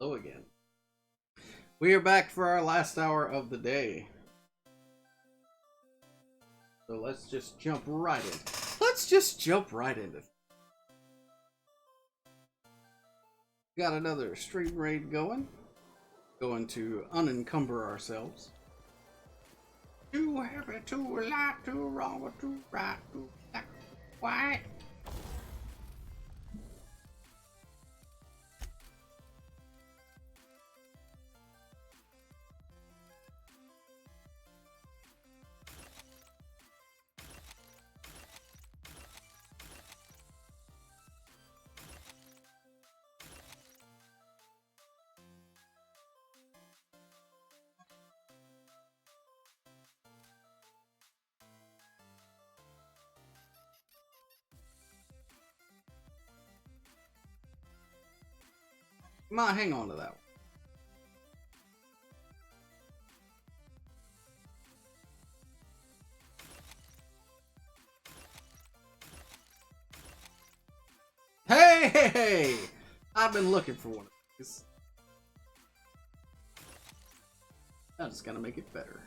Hello again. We are back for our last hour of the day. So let's just jump right in. Let's just jump right into it. Got another stream raid going. Going to unencumber ourselves. Too heavy, too light, too wrong, too right, too black, white. Might hang on to that one. Hey! I've been looking for one of these. I'm just gonna make it better.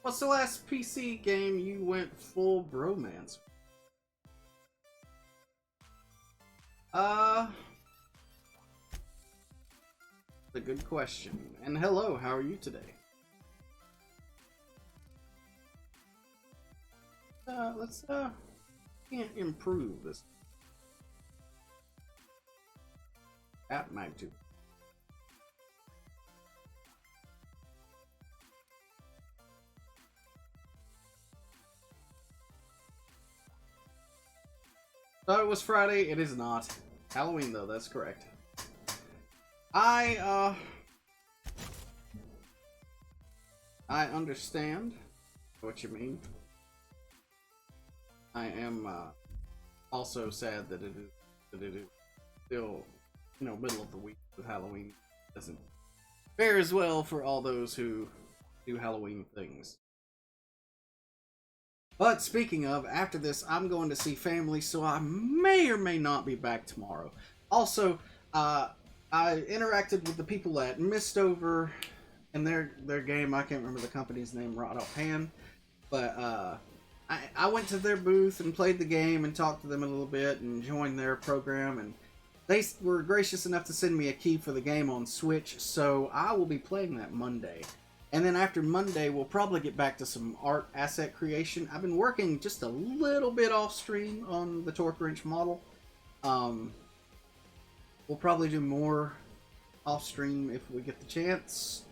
What's the last PC game you went full bromance? A good question. And hello, how are you today? Let's can't improve this. App magnitude. Thought it was Friday. It is not. Halloween though, that's correct. I understand what you mean. I am also sad that it is still, middle of the week with Halloween. Doesn't fare as well for all those who do Halloween things. But speaking of, after this, I'm going to see family, so I may or may not be back tomorrow. Also, I interacted with the people at Mistover and their game. I can't remember the company's name right offhand, but I went to their booth and played the game and talked to them a little bit and joined their program, and they were gracious enough to send me a key for the game on Switch, so I will be playing that Monday. And then after Monday, we'll probably get back to some art asset creation. I've been working just a little bit off stream on the Torque Wrench model. We'll probably do more off stream if we get the chance.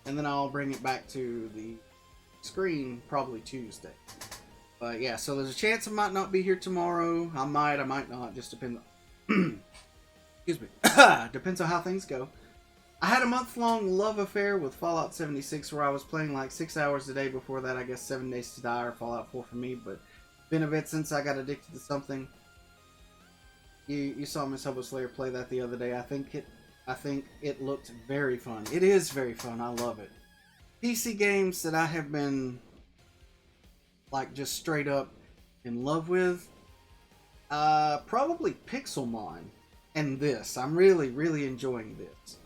And then I'll bring it back to the screen probably Tuesday. But yeah, so there's a chance I might not be here tomorrow. I might not. Just depends on... Excuse me. Depends on how things go. I had a month-long love affair with Fallout 76 where I was playing like 6 hours a day. Before that, I guess 7 Days to Die or Fallout 4 for me, but been a bit since I got addicted to something. You saw Miss Hobo Slayer play that the other day. I think it looked very fun. It is very fun. I love it. PC games that I have been like just straight up in love with, probably Pixelmon and this. I'm really enjoying this.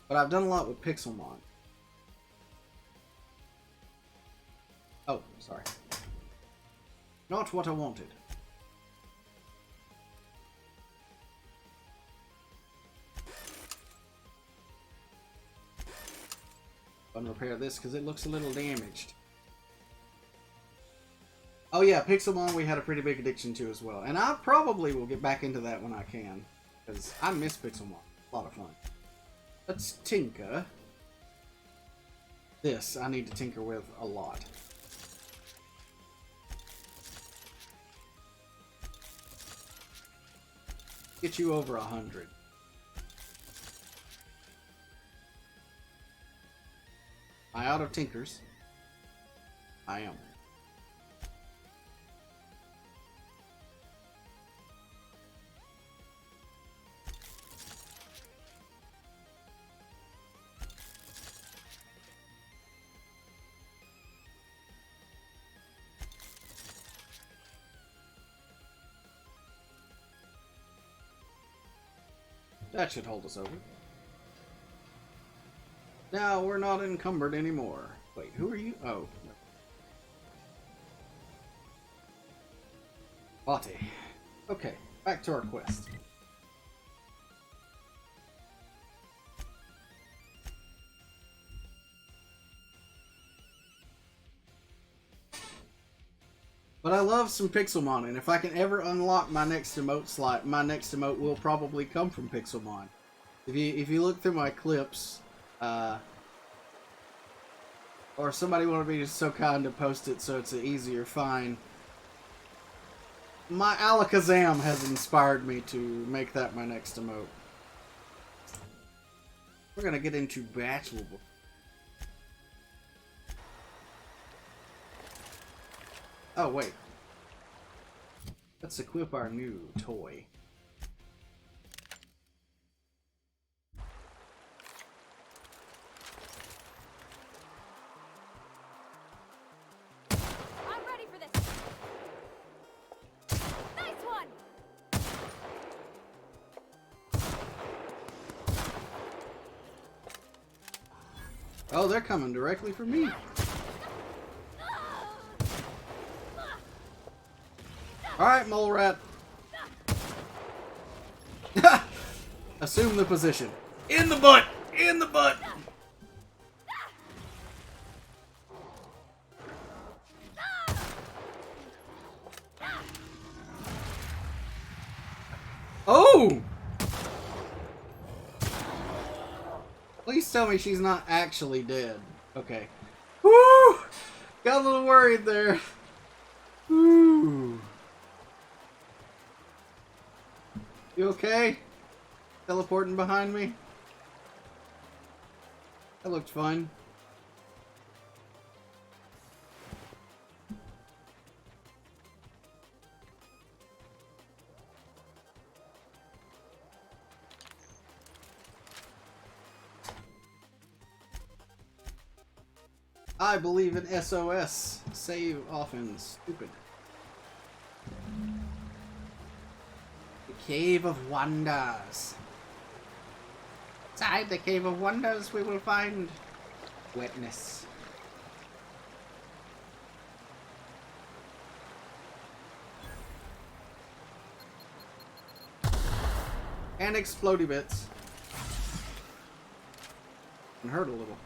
But I've done a lot with Pixelmon. Oh, sorry. Not what I wanted. Repair this because it looks a little damaged. Oh yeah, Pixelmon we had a pretty big addiction to as well. And I probably will get back into that when I can. Because I miss Pixelmon. A lot of fun. Let's tinker. This I need to tinker with a lot. Get you over 100. Am I out of tinkers? I am. That should hold us over. Now we're not encumbered anymore. Wait, who are you? Oh. Bate. Okay, back to our quest. But I love some Pixelmon, and if I can ever unlock my next emote slot, my next emote will probably come from Pixelmon. If you look through my clips, or somebody wanted to be so kind to post it so it's an easier find, my Alakazam has inspired me to make that my next emote. We're gonna get into battle. Oh, wait. Let's equip our new toy. I'm ready for this. Nice one. Oh, they're coming directly for me. Alright, Mole Rat. Assume the position. In the butt! In the butt! Oh! Please tell me she's not actually dead. Okay. Woo! Got a little worried there. Woo! You okay? Teleporting behind me? That looked fun. I believe in SOS. Save often. Stupid. The Cave of Wonders. Inside the Cave of Wonders we will find wetness. And explodey bits. And hurt a little.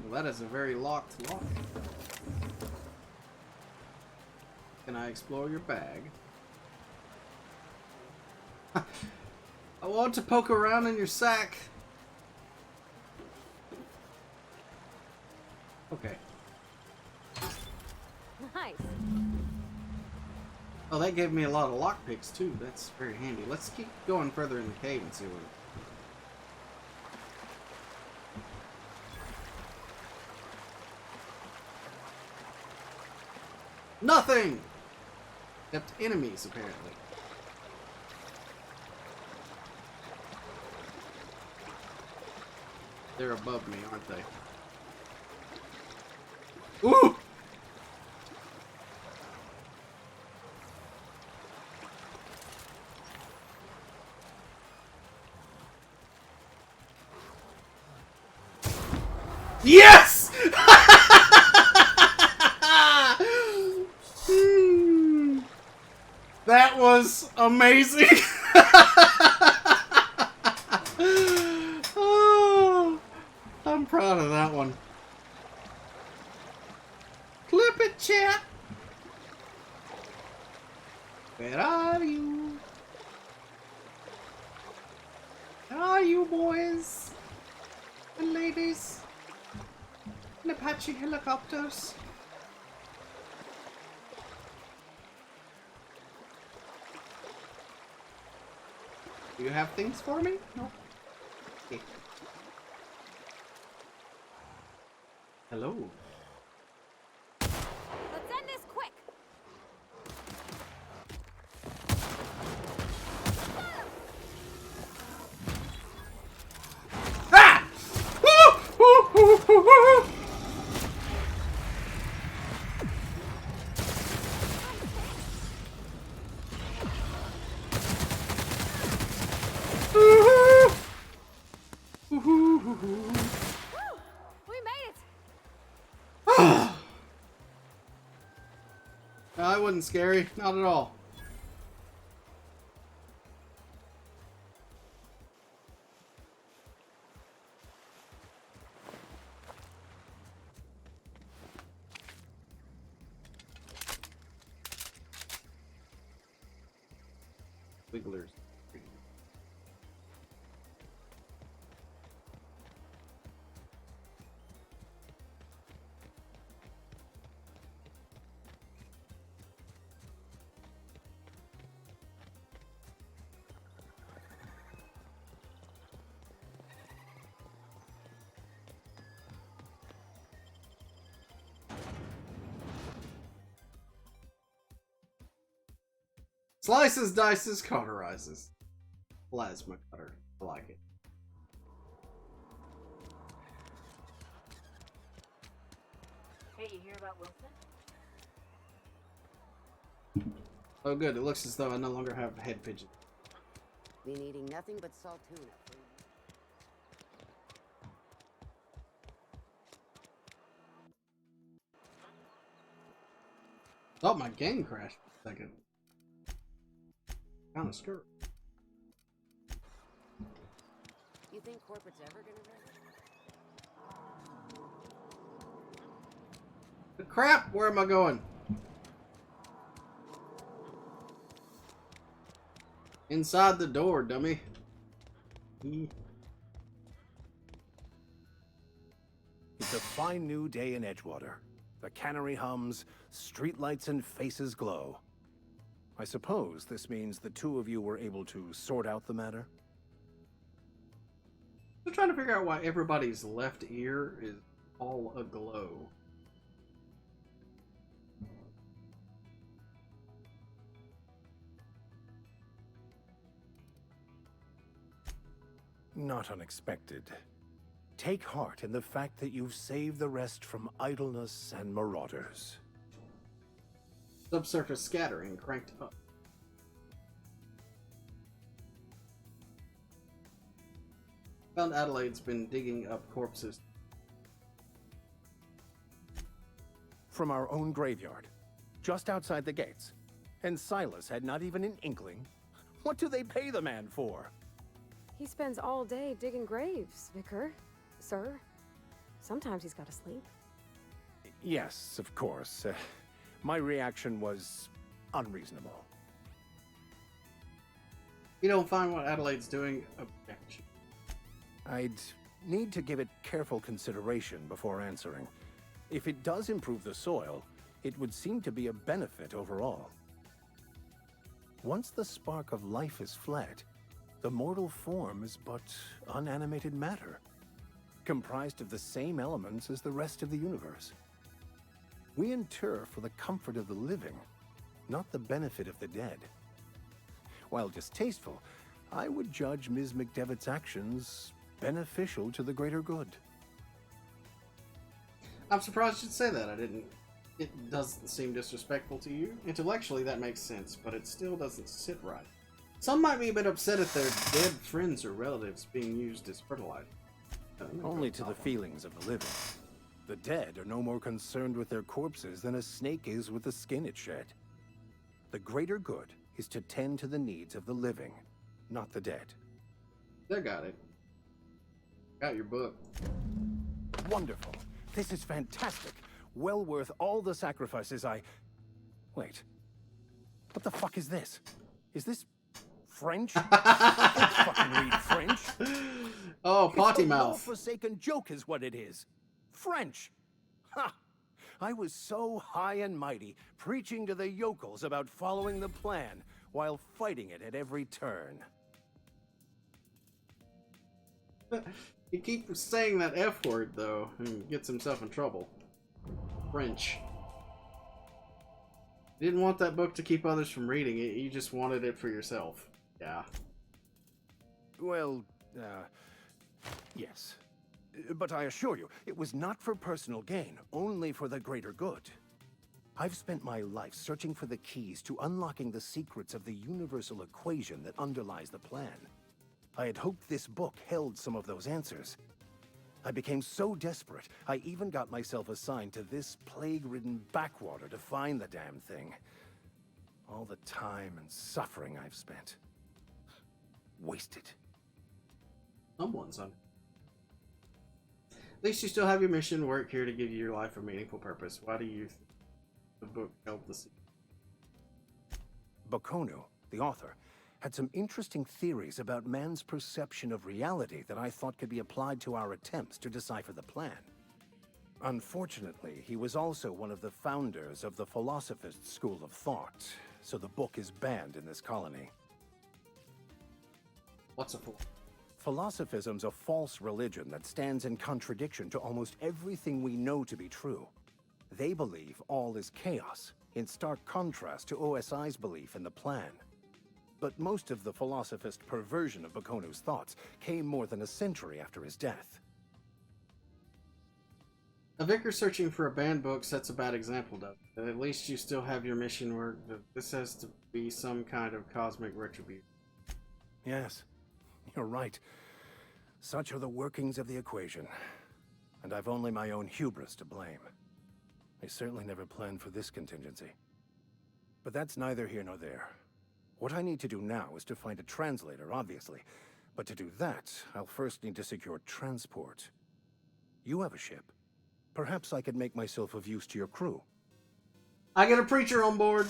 Well, that is a very locked lock. Can I explore your bag? I want to poke around in your sack. Okay. Nice. Oh, that gave me a lot of lockpicks too. That's very handy. Let's keep going further in the cave and see what. Nothing! Except enemies, apparently. They're above me, aren't they? Ooh! Yes! That was amazing. Oh, I'm proud of that one. Clip it, chat. Where are you? Where are you, boys and ladies in Apache helicopters? Do you have things for me? No. Okay. Hello. Let's end this quick. Ah! We made it! No, it wasn't scary. Not at all. Wigglers. Slices, dices, cauterizes. Plasma cutter. I like it. Hey, you hear about Wilson? Oh good, it looks as though I no longer have head pigeon. Been eating nothing but salt tuna. Oh, my game crashed for a second. Kind of skirt. You think corporate's ever gonna rest? The crap! Where am I going? Inside the door, dummy. It's a fine new day in Edgewater. The cannery hums, streetlights and faces glow. I suppose this means the two of you were able to sort out the matter? I'm trying to figure out why everybody's left ear is all aglow. Not unexpected. Take heart in the fact that you've saved the rest from idleness and marauders. Subsurface scattering cranked up. Found Adelaide's been digging up corpses. From our own graveyard, just outside the gates. And Silas had not even an inkling. What do they pay the man for? He spends all day digging graves, Vicar. Sir. Sometimes he's got to sleep. Yes, of course. My reaction was unreasonable. You don't find what Adelaide's doing objection. I'd need to give it careful consideration before answering. If it does improve the soil, it would seem to be a benefit overall. Once the spark of life is fled, the mortal form is but unanimated matter, comprised of the same elements as the rest of the universe. We inter for the comfort of the living, not the benefit of the dead. While distasteful, I would judge Ms. McDevitt's actions beneficial to the greater good. I'm surprised you'd say that. It doesn't seem disrespectful to you. Intellectually, that makes sense, but it still doesn't sit right. Some might be a bit upset at their dead friends or relatives being used as fertilizer. Only to the feelings of the living. The dead are no more concerned with their corpses than a snake is with the skin it shed. The greater good is to tend to the needs of the living, not the dead. I got it. Got your book. Wonderful. This is fantastic. Well worth all the sacrifices I... Wait. What the fuck is this? Is this French? I can't fucking read French. Oh, potty It's a mouth. forsaken joke is what it is. French. Ha! I was so high and mighty, preaching to the yokels about following the plan, while fighting it at every turn. He keeps saying that F word, though, and gets himself in trouble. French. You didn't want that book to keep others from reading it, you just wanted it for yourself. Yeah. Well, yes. But I assure you, it was not for personal gain, only for the greater good. I've spent my life searching for the keys to unlocking the secrets of the universal equation that underlies the plan. I had hoped this book held some of those answers. I became so desperate, I even got myself assigned to this plague-ridden backwater to find the damn thing. All the time and suffering I've spent. Wasted. Someone's on. At least you still have your mission work here to give your life a meaningful purpose. Why do you think the book held the secret? Bakonu, the author, had some interesting theories about man's perception of reality that I thought could be applied to our attempts to decipher the plan. Unfortunately, he was also one of the founders of the Philosophist school of thought, so the book is banned in this colony. What's a fool? Philosophism's a false religion that stands in contradiction to almost everything we know to be true. They believe all is chaos, in stark contrast to OSI's belief in the plan. But most of the philosophist perversion of Bakonu's thoughts came more than a century after his death. A vicar searching for a banned book sets a bad example, though. At least you still have your mission work. This has to be some kind of cosmic retribution. Yes, you're right. Such are the workings of the equation. And I've only my own hubris to blame. I certainly never planned for this contingency. But that's neither here nor there. What I need to do now is to find a translator, obviously. But to do that, I'll first need to secure transport. You have a ship. Perhaps I could make myself of use to your crew. I get a preacher on board.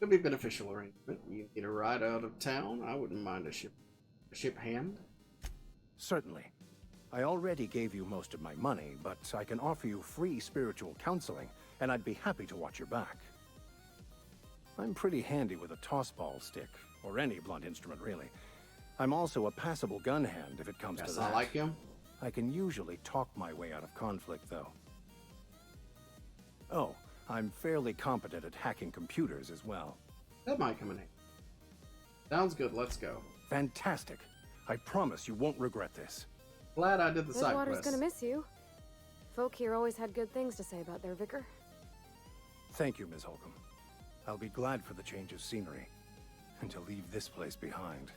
Could be a beneficial arrangement. You need a ride out of town. I wouldn't mind a ship hand. Certainly. I already gave you most of my money, but I can offer you free spiritual counseling, and I'd be happy to watch your back. I'm pretty handy with a tossball stick, or any blunt instrument, really. I'm also a passable gun hand if it comes to that. I like him. I can usually talk my way out of conflict, though. Oh, I'm fairly competent at hacking computers as well. That might come in handy. Sounds good. Let's go. Fantastic. I promise you won't regret this. Glad I did the side Midwater's quest. gonna miss you. Folk here always had good things to say about their vicar. Thank you, Ms. Holcomb. I'll be glad for the change of scenery, and to leave this place behind.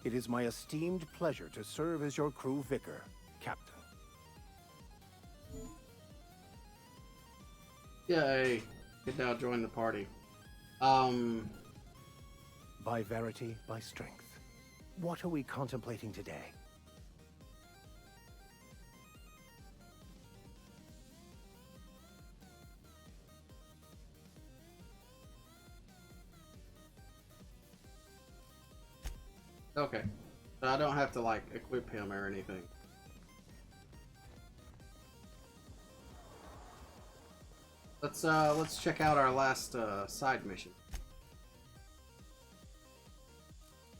It is my esteemed pleasure to serve as your crew vicar, Captain. Yay. Get now join the party. By verity, by strength. What are we contemplating today? Okay. So I don't have to, like, equip him or anything. Let's check out our last side mission.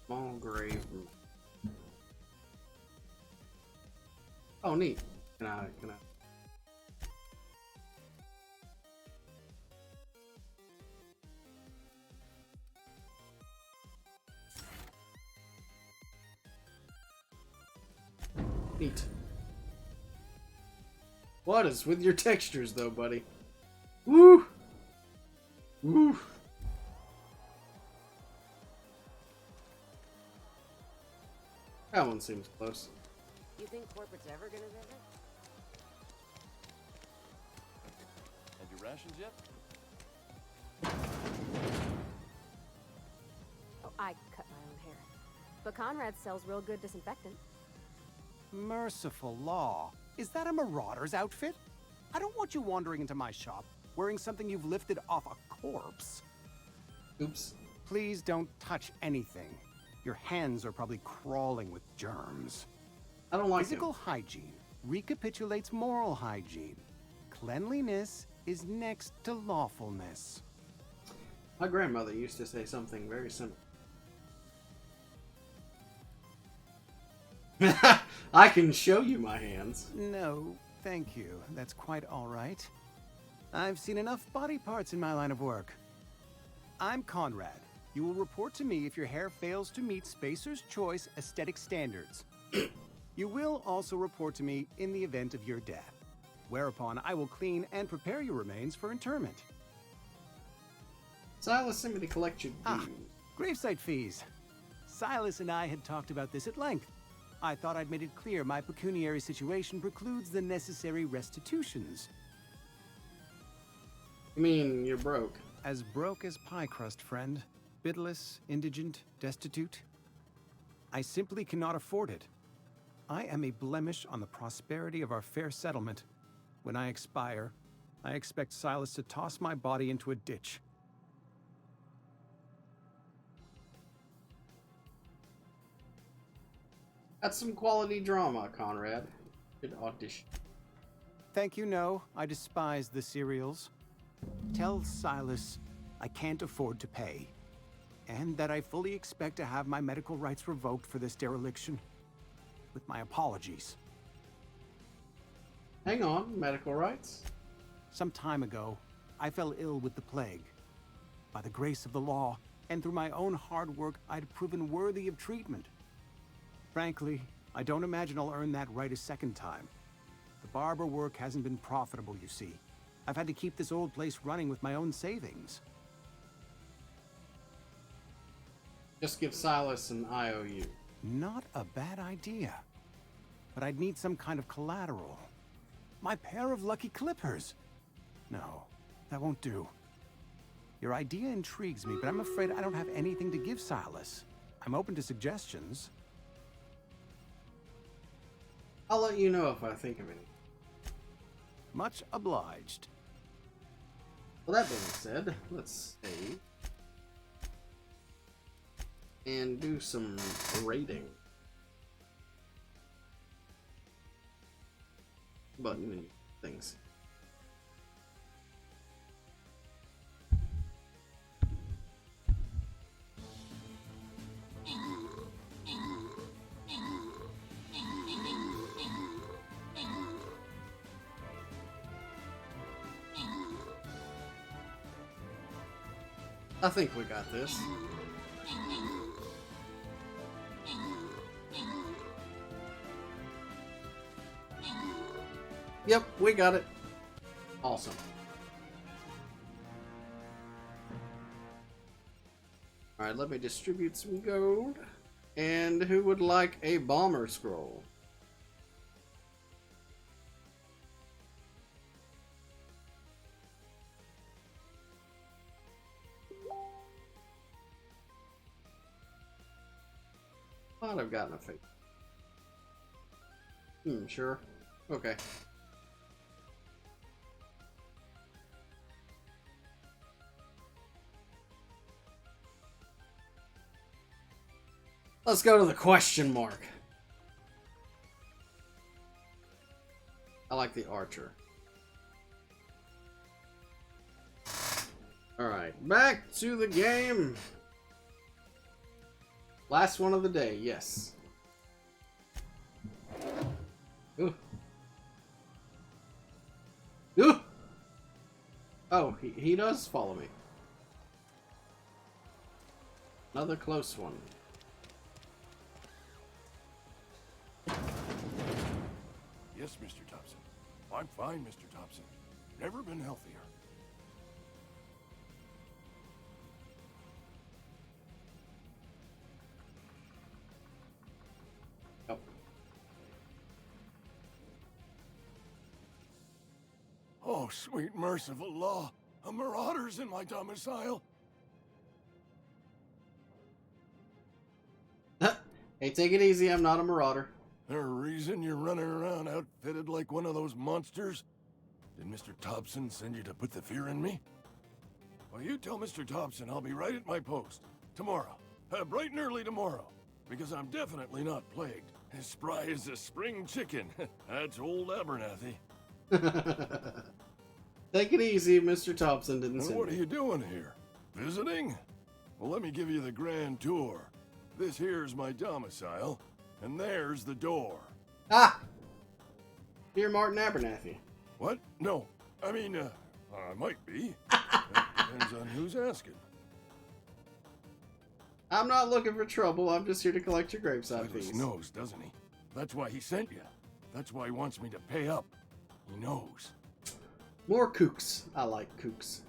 Small grave room. Oh, neat. Can I? Neat. What is with your textures, though, buddy? Woo! Woo! That one seems close. You think corporate's ever gonna visit? Had your rations yet? Oh, I cut my own hair. But Conrad sells real good disinfectant. Merciful law. Is that a marauder's outfit? I don't want you wandering into my shop wearing something you've lifted off a corpse. Oops. Please don't touch anything. Your hands are probably crawling with germs. I don't like Physical him. hygiene recapitulates moral hygiene. Cleanliness is next to lawfulness. My grandmother used to say something very simple. I can show you my hands. No, thank you. That's quite all right. I've seen enough body parts in my line of work. I'm Conrad. You will report to me if your hair fails to meet Spacer's Choice aesthetic standards. You will also report to me in the event of your death, whereupon I will clean and prepare your remains for interment. Silas sent me to collect your dues. Gravesite fees. Silas and I had talked about this at length. I thought I'd made it clear my pecuniary situation precludes the necessary restitutions. You mean you're broke? As broke as pie crust, friend. Bidless, indigent, destitute. I simply cannot afford it. I am a blemish on the prosperity of our fair settlement. When I expire, I expect Silas to toss my body into a ditch. That's some quality drama, Conrad. Good audition. Thank you, no. I despise the serials. Tell Silas I can't afford to pay. And that I fully expect to have my medical rights revoked for this dereliction. With my apologies. Hang on, medical rights? Some time ago, I fell ill with the plague. By the grace of the law, and through my own hard work, I'd proven worthy of treatment. Frankly, I don't imagine I'll earn that right a second time. The barber work hasn't been profitable, you see. I've had to keep this old place running with my own savings. Just give Silas an IOU. Not a bad idea. But I'd need some kind of collateral. My pair of lucky clippers. No, that won't do. Your idea intrigues me, but I'm afraid I don't have anything to give Silas. I'm open to suggestions. I'll let you know if I think of any. Much obliged. Well, that being said, let's save. And do some rating. Button and things. I think we got this. Yep, we got it. Awesome. Alright, let me distribute some gold. And who would like a bomber scroll? Thought I've gotten a fake. Sure. Okay. Let's go to the question mark. I like the archer. Alright, back to the game. Last one of the day, yes. Ooh. Ooh! Oh, he does follow me. Another close one. Yes, Mr. Thompson. I'm fine, Mr. Thompson. Never been healthier. Oh. Oh, sweet merciful law. A marauder's in my domicile. Hey, take it easy. I'm not a marauder. There a reason you're running around outfitted like one of those monsters? Did Mr. Thompson send you to put the fear in me? Well, you tell Mr. Thompson I'll be right at my post. Tomorrow. Bright and early tomorrow. Because I'm definitely not plagued. As spry as a spring chicken. That's old Abernathy. Take it easy, Mr. Thompson didn't And send what are me. you doing here? Visiting? Well, let me give you the grand tour. This here's my domicile, and there's the door. Ah! Dear Martin Abernathy. What? No. I mean, I might be. Depends on who's asking. I'm not looking for trouble. I'm just here to collect your graveside Silas fees. knows, doesn't he? That's why he sent you. That's why he wants me to pay up. He knows. More kooks. I like kooks.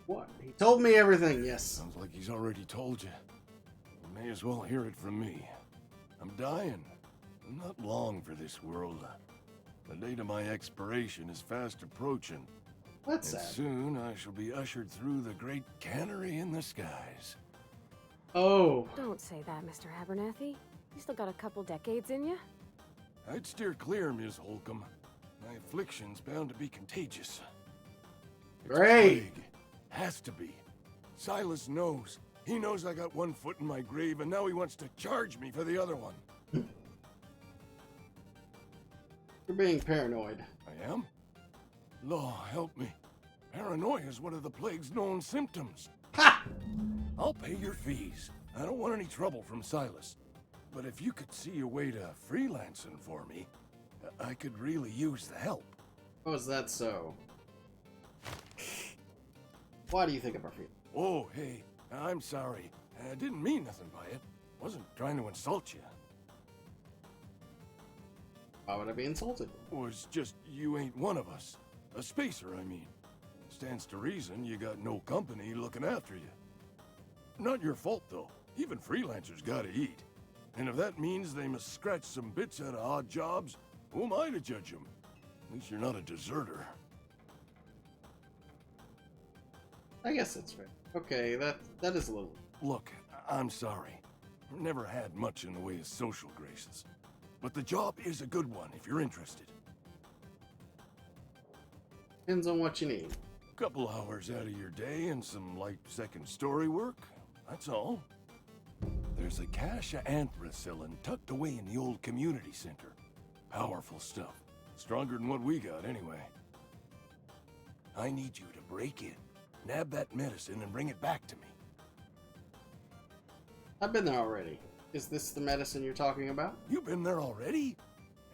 What? He told me everything, yes. Sounds like he's already told you. You may as well hear it from me. I'm dying. Not long for this world. The date of my expiration is fast approaching. That's And sad. soon I shall be ushered through the great cannery in the skies. Oh, Don't say that, Mr. Abernathy. You still got a couple decades in you. I'd steer clear, Ms. Holcomb. My affliction's bound to be contagious. It's Great. plague. Has to be. Silas knows. He knows I got one foot in my grave, and now he wants to charge me for the other one. you're being paranoid. I am? Law, help me. Paranoia is one of the plague's known symptoms. Ha! I'll pay your fees. I don't want any trouble from Silas. But if you could see a way to freelancing for me, I could really use the help. Oh, is that so? Why do you think of our feet? Oh, hey, I'm sorry. I didn't mean nothing by it. Wasn't trying to insult you. Why would I be insulted? Was just you ain't one of us. A spacer, I mean. Stands to reason you got no company looking after you. Not your fault, though. Even freelancers gotta eat. And if that means they must scratch some bits out of odd jobs, who am I to judge them? At least you're not a deserter. I guess that's fair. Okay, that is a little. Look, I'm sorry. Never had much in the way of social graces. But the job is a good one if you're interested. Depends on what you need. Couple hours out of your day and some light second story work. That's all. There's a cache of anthracillin tucked away in the old community center. Powerful stuff. Stronger than what we got, anyway. I need you to break in, nab that medicine, and bring it back to me. I've been there already. Is this the medicine you're talking about? You been there already?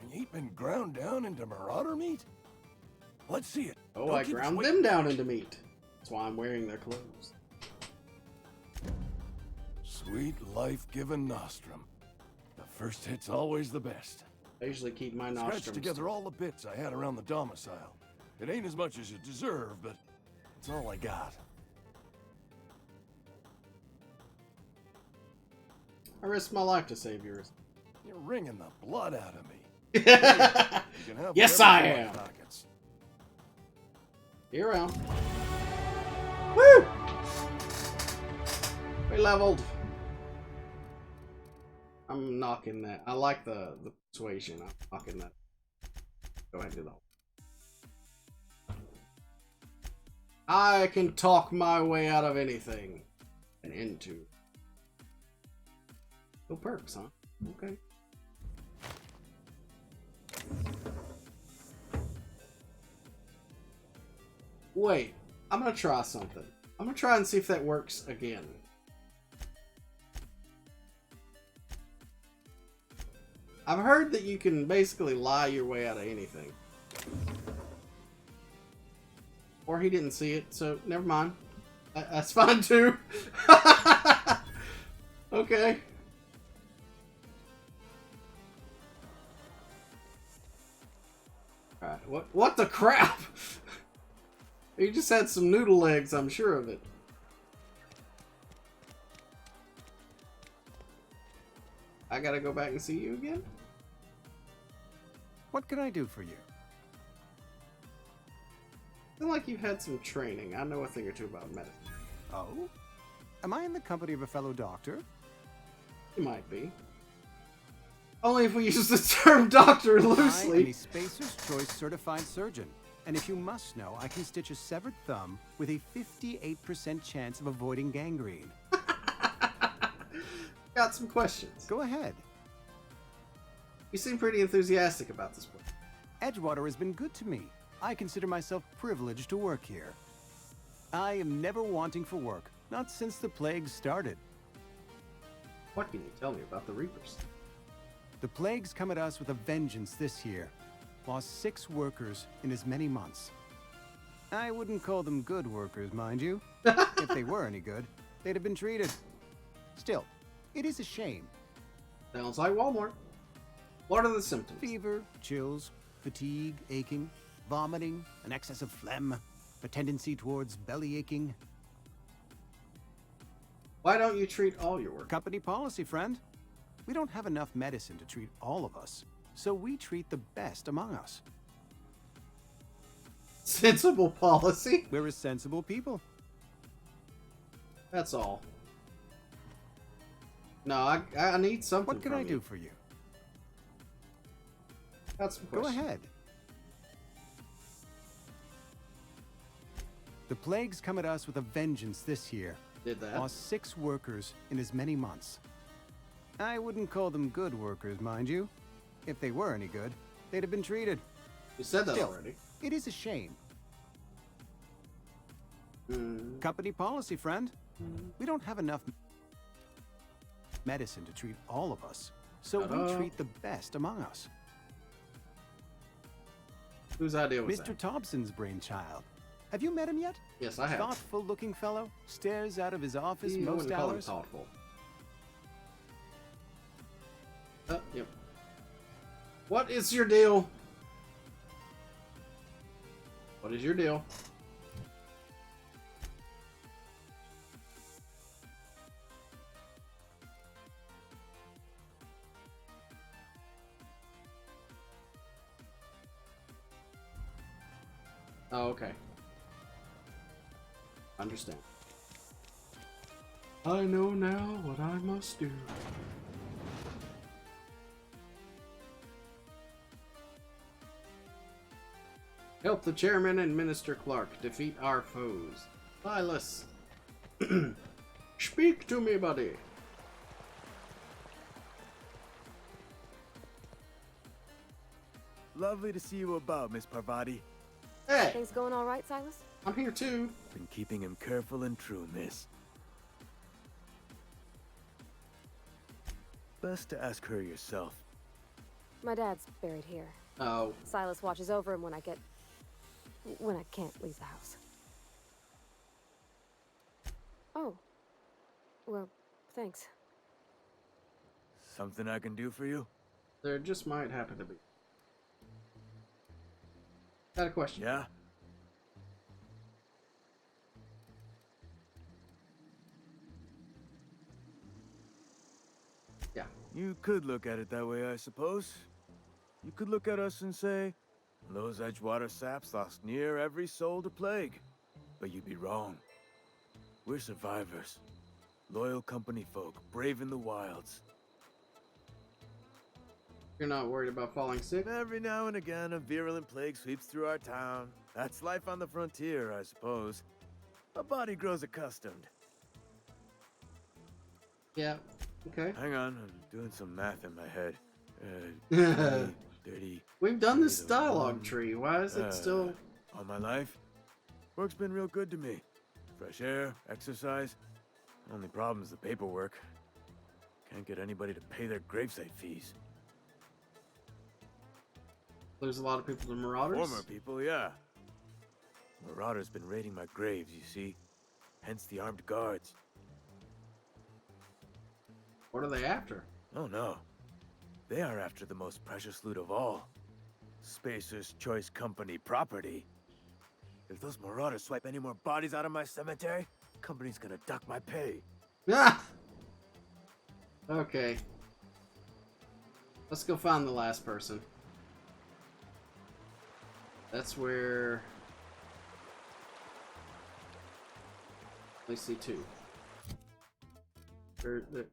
And you ain't been ground down into marauder meat? Let's see it. Oh, Don't I keep us ground waiting. them down into meat. That's why I'm wearing their clothes. Sweet life-giving nostrum. The first hit's always the best. I usually keep my Scratched nostrums. together all the bits I had around the domicile. It ain't as much as you deserve, but it's all I got. I risked my life to save yours. You're wringing the blood out of me. Yes, You can have Yes, whatever's I in my am. pockets. Here I am. Woo! We leveled. I'm knocking that. I like the persuasion. I'm knocking that. Go ahead and do that. I can talk my way out of anything and into. No perks, huh? Okay. Wait, I'm gonna try something. I'm gonna try and see if that works again. I've heard that you can basically lie your way out of anything. Or he didn't see it, so never mind. That's fine too. Okay. Alright, what the crap? You just had some noodle legs, I'm sure of it. I gotta go back and see you again? What can I do for you? I feel like you've had some training. I know a thing or two about medicine. Oh? Am I in the company of a fellow doctor? You might be. Only if we use the term doctor I am a loosely. Spacer's Choice certified surgeon. And if you must know, I can stitch a severed thumb with a 58% chance of avoiding gangrene. Got some questions. Go ahead. You seem pretty enthusiastic about this place. Edgewater has been good to me. I consider myself privileged to work here. I am never wanting for work, not since the plague started. What can you tell me about the Reapers? The plague's come at us with a vengeance this year. Lost 6 workers in as many months. I wouldn't call them good workers, mind you. If they were any good, they'd have been treated. Still, it is a shame. Sounds like Walmart. What are the symptoms? Fever, chills, fatigue, aching, vomiting, an excess of phlegm, a tendency towards belly aching. Why don't you treat all your work? Company policy, friend. We don't have enough medicine to treat all of us, so we treat the best among us. Sensible policy. We're a sensible people. That's all. No, I need something. What can from I you. do for you? Got some Go questions. ahead. The plague's come at us with a vengeance this year. Did that. Lost 6 workers in as many months. I wouldn't call them good workers, mind you. If they were any good, they'd have been treated. You said that Still, already. it is a shame. Hmm. Company policy, friend. We don't have enough medicine to treat all of us, so Ta-da. we treat the best among us. Whose idea was Mr. that? Thompson's brainchild. Have you met him yet? Yes, I have. Thoughtful-looking fellow, stares out of his office I most wouldn't call him hours. thoughtful. Yep. What is your deal? What is your deal? Oh, okay. Understand. I know now what I must do. Help the chairman and Minister Clark defeat our foes. Silas. Speak to me, buddy. Lovely to see you about, Miss Parvati. Hey, Things going all right, Silas? I'm here too. Been keeping him careful and true, miss. Best to ask her yourself. My dad's buried here. Oh, Silas watches over him when I can't leave the house. Oh. Well, thanks. Something I can do for you? there just might happen to be. Got a question. Yeah? Yeah. You could look at it that way, I suppose. You could look at us and say, those Edgewater saps lost near every soul to plague. But you'd be wrong. We're survivors. Loyal company folk, brave in the wilds. You're not worried about falling sick? Every now and again, a virulent plague sweeps through our town. That's life on the frontier, I suppose. A body grows accustomed. Yeah. Okay. Hang on, I'm doing some math in my head. 30. We've done this 30 to dialogue 1. tree. Why is it still... All my life, work's been real good to me. Fresh air, exercise. Only problem is the paperwork. Can't get anybody to pay their gravesite fees. There's a lot of people to Marauders? Former people, yeah. Marauders been raiding my graves, you see. Hence the armed guards. What are they after? Oh no. They are after the most precious loot of all. Spacer's Choice Company property. If those marauders swipe any more bodies out of my cemetery, company's gonna duck my pay. Ah! Okay. Let's go find the last person. That's where... I see two.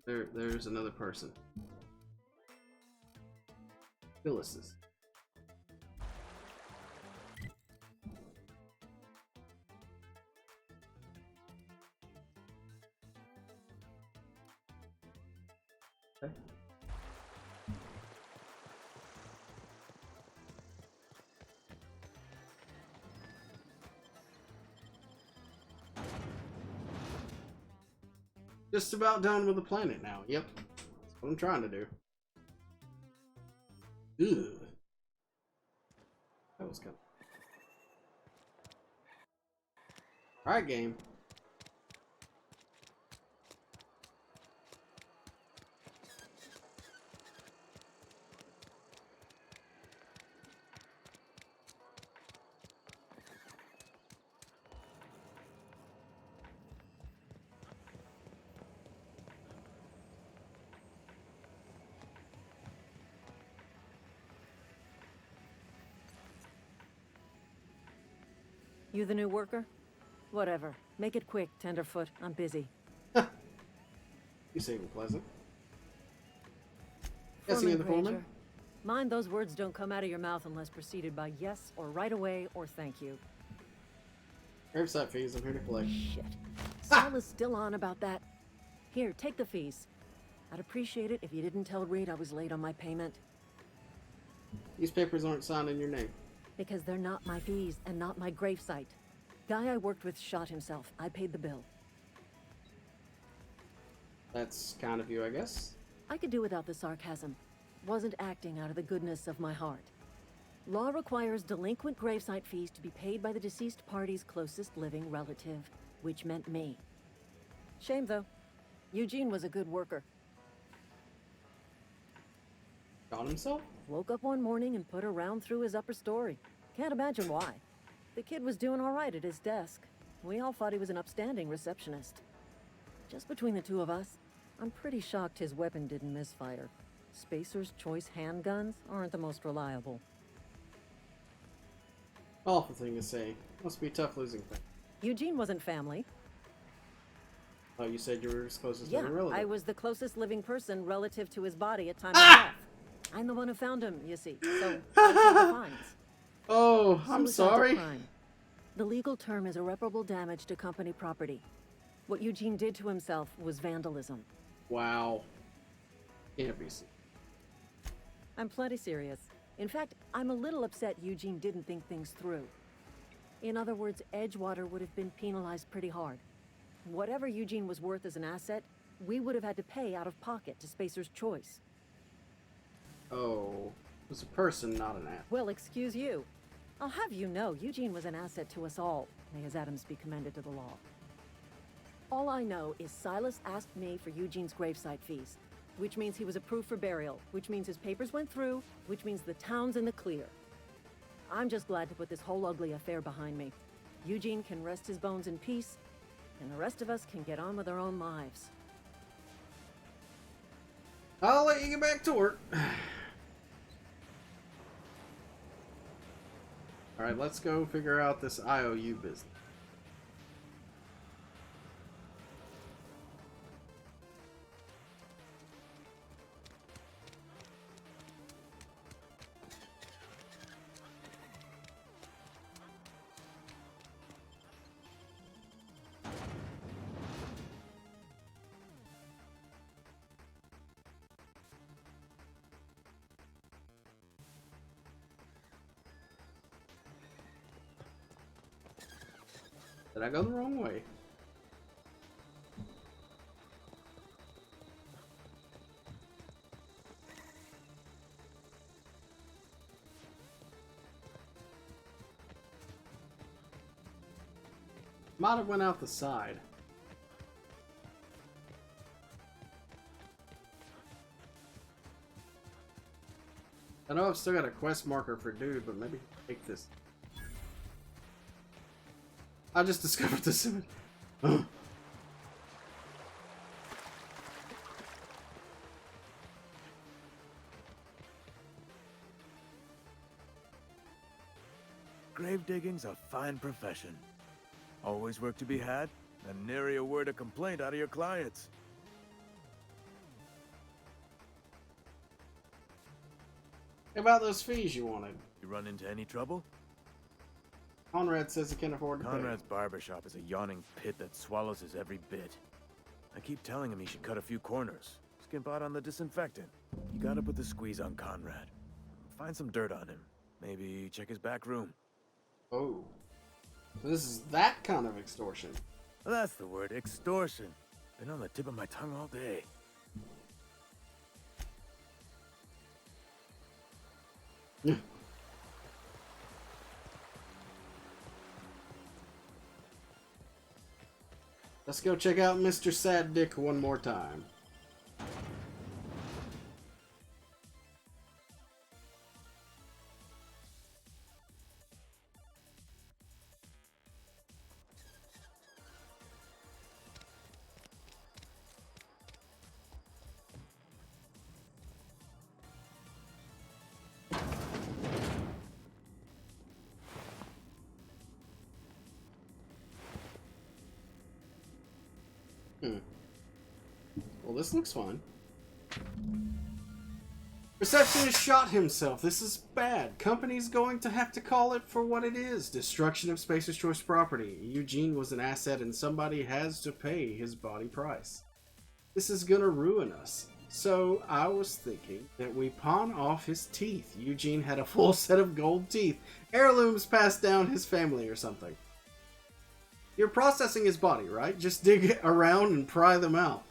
There's another person. Phyllis's. Okay. Just about done with the planet now. Yep. That's what I'm trying to do. Ugh. That was kind of... Alright, game. You the new worker? Whatever. Make it quick, Tenderfoot. I'm busy. You seem pleasant. Guessing Foreman you're the foreman? Granger. Mind those words don't come out of your mouth unless preceded by yes or right away or thank you. Gravesite fees, I'm here to collect. Shit. Silas still on about that. Here, take the fees. I'd appreciate it if you didn't tell Reed I was late on my payment. These papers aren't signed in your name. Because they're not my fees and not my gravesite. Guy I worked with shot himself. I paid the bill. That's kind of you, I guess. I could do without the sarcasm. Wasn't acting out of the goodness of my heart. Law requires delinquent gravesite fees to be paid by the deceased party's closest living relative, which meant me. Shame, though. Eugene was a good worker. Shot himself? Woke up one morning and put a round through his upper story. Can't imagine why. The kid was doing all right at his desk. We all thought he was an upstanding receptionist. Just between the two of us, I'm pretty shocked his weapon didn't misfire. Spacer's Choice handguns aren't the most reliable. Awful thing to say. Must be a tough losing thing. Eugene wasn't family. Oh, you said you were his closest Yeah, living relative. I was the closest living person relative to his body at time of death. I'm the one who found him, you see, so I take the fines. Oh, I'm Suicide's a sorry. crime. The legal term is irreparable damage to company property. What Eugene did to himself was vandalism. Wow. Can't be seen. I'm plenty serious. In fact, I'm a little upset Eugene didn't think things through. In other words, Edgewater would have been penalized pretty hard. Whatever Eugene was worth as an asset, we would have had to pay out of pocket to Spacer's Choice. Oh, it was a person, not an app. Well, excuse you. I'll have you know, Eugene was an asset to us all. May his Adams be commended to the law. All I know is Silas asked me for Eugene's gravesite fees, which means he was approved for burial, which means his papers went through, which means the town's in the clear. I'm just glad to put this whole ugly affair behind me. Eugene can rest his bones in peace, and the rest of us can get on with our own lives. I'll let you get back to work. Alright, let's go figure out this IOU business. Did I go the wrong way? Might have went out the side. I know I've still got a quest marker for dude, but maybe take this. I just discovered this image. Grave digging's a fine profession. Always work to be had, and nary a word of complaint out of your clients. How about those fees you wanted? You run into any trouble? Conrad says he can't afford to pay. Conrad's barbershop is a yawning pit that swallows his every bit. I keep telling him he should cut a few corners. Skimp out on the disinfectant. You gotta put the squeeze on Conrad. Find some dirt on him. Maybe check his back room. Oh. This is that kind of extortion. That's the word, extortion. Been on the tip of my tongue all day. Let's go check out Mr. Sad Dick one more time. Well, this looks fun. Receptionist shot himself. This is bad. Company's going to have to call it for what it is. Destruction of Spacer's Choice property. Eugene was an asset and somebody has to pay his body price. This is gonna ruin us. So I was thinking that we pawn off his teeth. Eugene had a full set of gold teeth. Heirlooms passed down his family or something. You're processing his body, right? Just dig around and pry them out.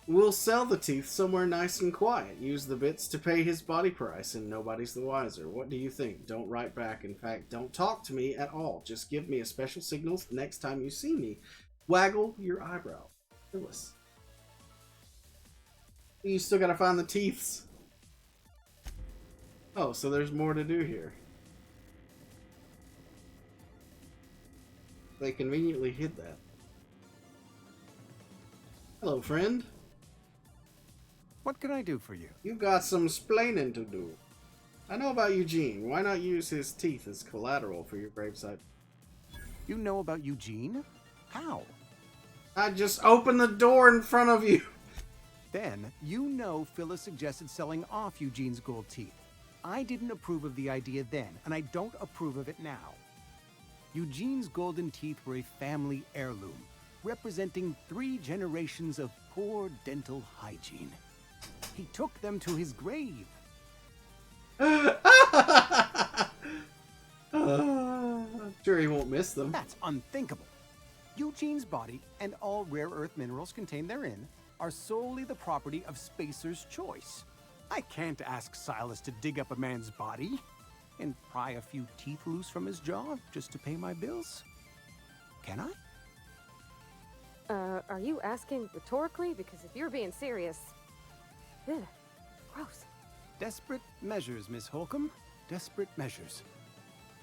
We'll sell the teeth somewhere nice and quiet. Use the bits to pay his body price and nobody's the wiser. What do you think? Don't write back. In fact, don't talk to me at all. Just give me a special signal next time you see me. Waggle your eyebrow. Phyllis. You still gotta find the teeths. Oh, so there's more to do here. They conveniently hid that. Hello, friend. What can I do for you? You've got some splaining to do. I know about Eugene. Why not use his teeth as collateral for your gravesite? You know about Eugene? How? I just opened the door in front of you. Then, you know Phyllis suggested selling off Eugene's gold teeth. I didn't approve of the idea then, and I don't approve of it now. Eugene's golden teeth were a family heirloom, representing 3 generations of poor dental hygiene. He took them to his grave. I'm sure he won't miss them. That's unthinkable. Eugene's body and all rare earth minerals contained therein are solely the property of Spacer's Choice. I can't ask Silas to dig up a man's body and pry a few teeth loose from his jaw just to pay my bills. Can I? Are you asking rhetorically? Because if you're being serious... Ugh, gross. Desperate measures, Miss Holcomb. Desperate measures.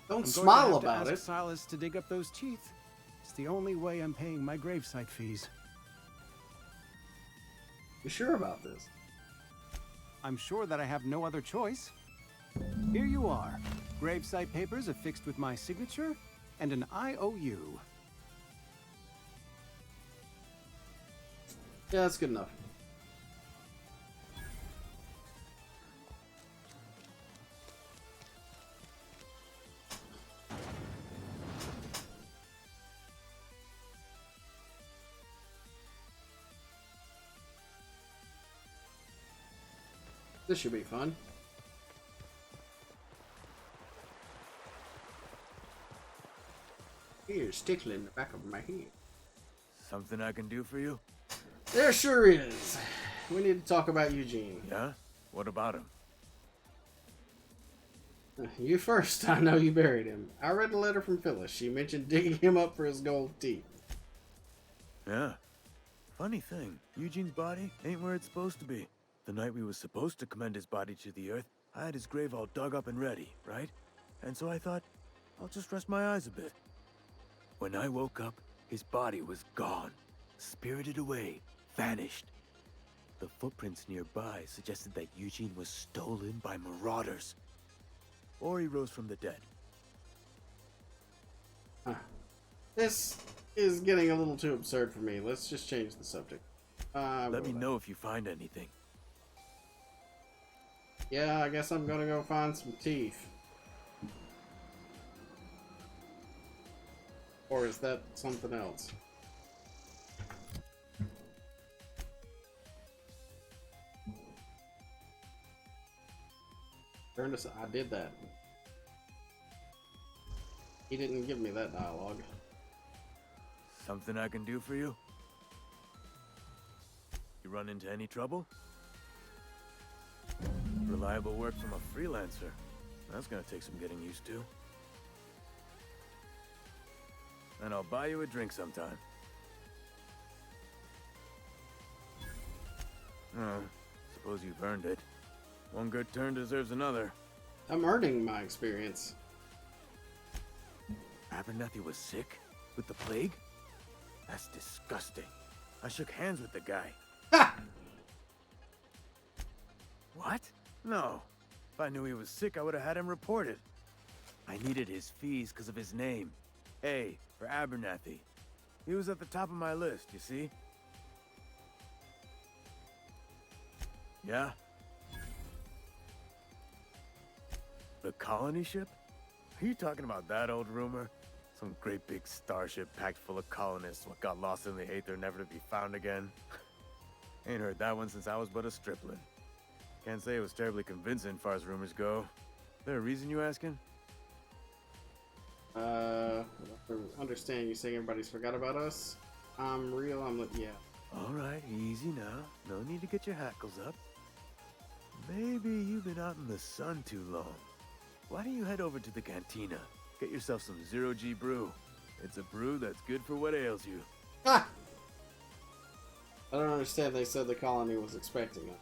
Don't I'm smile going to have about to it. ask Silas to dig up those teeth. It's the only way I'm paying my gravesite fees. You sure about this? I'm sure that I have no other choice. Here you are. Gravesite papers affixed with my signature and an IOU. Yeah, that's good enough. This should be fun. Here's tickling the back of my head. Something I can do for you? There sure is. We need to talk about Eugene. Yeah? What about him? You first. I know you buried him. I read a letter from Phyllis. She mentioned digging him up for his gold teeth. Yeah. Funny thing, Eugene's body ain't where it's supposed to be. The night we was supposed to commend his body to the earth, I had his grave all dug up and ready, right? And so I thought, I'll just rest my eyes a bit. When I woke up, his body was gone. Spirited away. Vanished. The footprints nearby suggested that Eugene was stolen by marauders. Or he rose from the dead. Huh. This is getting a little too absurd for me. Let's just change the subject. Let me know if you find anything. Yeah, I guess I'm gonna go find some teeth. Or is that something else? Turn to... I did that. He didn't give me that dialogue. Something I can do for you? You run into any trouble? Reliable work from a freelancer. That's gonna take some getting used to. And I'll buy you a drink sometime. Oh, suppose you've earned it. One good turn deserves another. I'm earning my experience. Abernathy was sick? With the plague? That's disgusting. I shook hands with the guy. Ha! What? No. If I knew he was sick, I would have had him reported. I needed his fees because of his name. A for Abernathy. He was at the top of my list, you see? Yeah? The colony ship? Are you talking about that old rumor? Some great big starship packed full of colonists what got lost in the aether never to be found again? Ain't heard that one since I was but a stripling. Can't say it was terribly convincing far as rumors go. There a reason you asking? I understand you saying everybody's forgot about us. I'm real, yeah. Alright, easy now. No need to get your hackles up. Maybe you've been out in the sun too long. Why don't you head over to the cantina? Get yourself some zero-G brew. It's a brew that's good for what ails you. Ah! I don't understand. They said the colony was expecting it.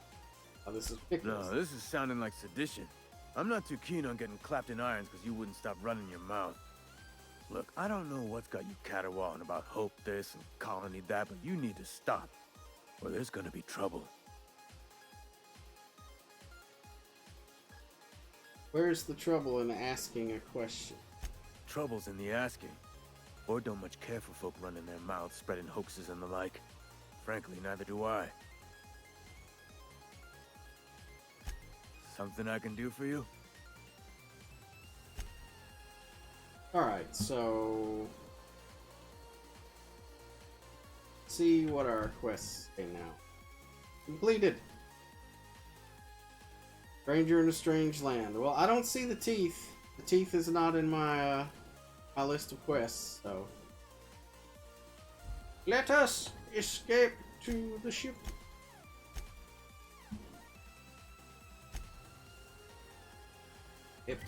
Oh, this is ridiculous. No, this is sounding like sedition. I'm not too keen on getting clapped in irons because you wouldn't stop running your mouth. Look, I don't know what's got you caterwauling about hope this and colony that, but you need to stop, or there's gonna be trouble. Where's the trouble in asking a question? Trouble's in the asking. Or don't much care for folk running their mouths, spreading hoaxes and the like. Frankly, neither do I. Something I can do for you? Alright, so... see what our quests say now. Completed! Stranger in a strange land. Well, I don't see the teeth. The teeth is not in my, my list of quests, so... let us escape to the ship. Yep.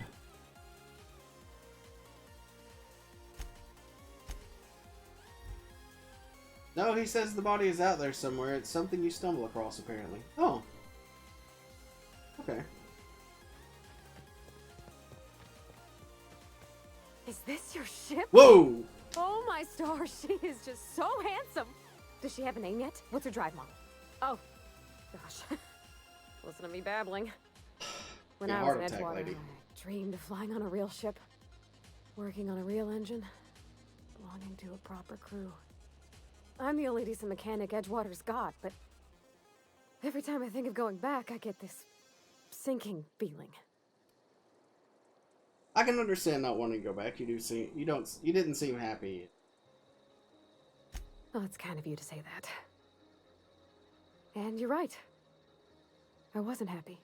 No, he says the body is out there somewhere. It's something you stumble across, apparently. Oh. Okay. Is this your ship? Whoa! Oh my stars, she is just so handsome. Does she have a name yet? What's her drive model? Oh, gosh. Listen to me babbling. When Yeah, I was heart in attack, Edgewater, lady. I dreamed of flying on a real ship, working on a real engine, belonging to a proper crew. I'm the only decent mechanic Edgewater's got, but every time I think of going back, I get this sinking feeling. I can understand not wanting to go back. You didn't seem happy. Well, it's kind of you to say that. And you're right. I wasn't happy.